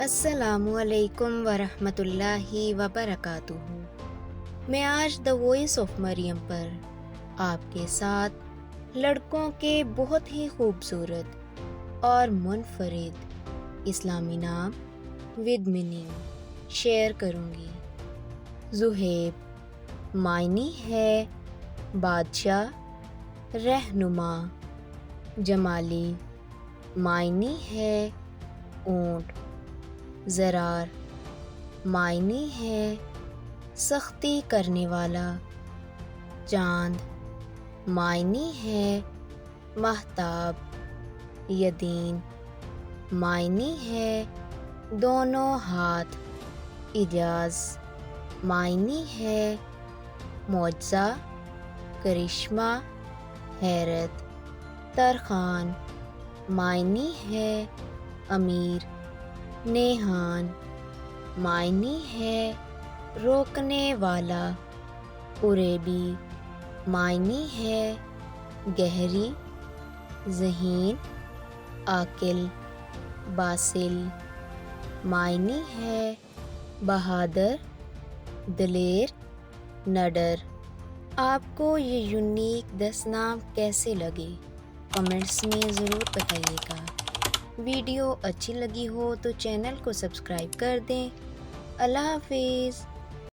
السلام علیکم ورحمۃ اللہ وبرکاتہ۔ میں آج دا وائس آف مریم پر آپ کے ساتھ لڑکوں کے بہت ہی خوبصورت اور منفرد اسلامی نام ود میننگ شیئر کروں گی۔ ذہیب معنی ہے بادشاہ، رہنما۔ جمالی معنی ہے اونٹ۔ ضرار معنی ہے سختی کرنے والا۔ چاند معنی ہے ماہتاب۔ یدین معنی ہے دونوں ہاتھ۔ اعجاز معنی ہے معجزہ، کرشمہ، حیرت۔ ترخان معنی ہے امیر۔ نیہان معنی ہے روکنے والا۔ قریبی معنی ہے گہری، ذہین، عاقل۔ باصل معنی ہے بہادر، دلیر، نڈر۔ آپ کو یہ یونیک 10 نام کیسے لگے کمنٹس میں ضرور بتائیے گا۔ ویڈیو اچھی لگی ہو تو چینل کو سبسکرائب کر دیں۔ اللہ حافظ۔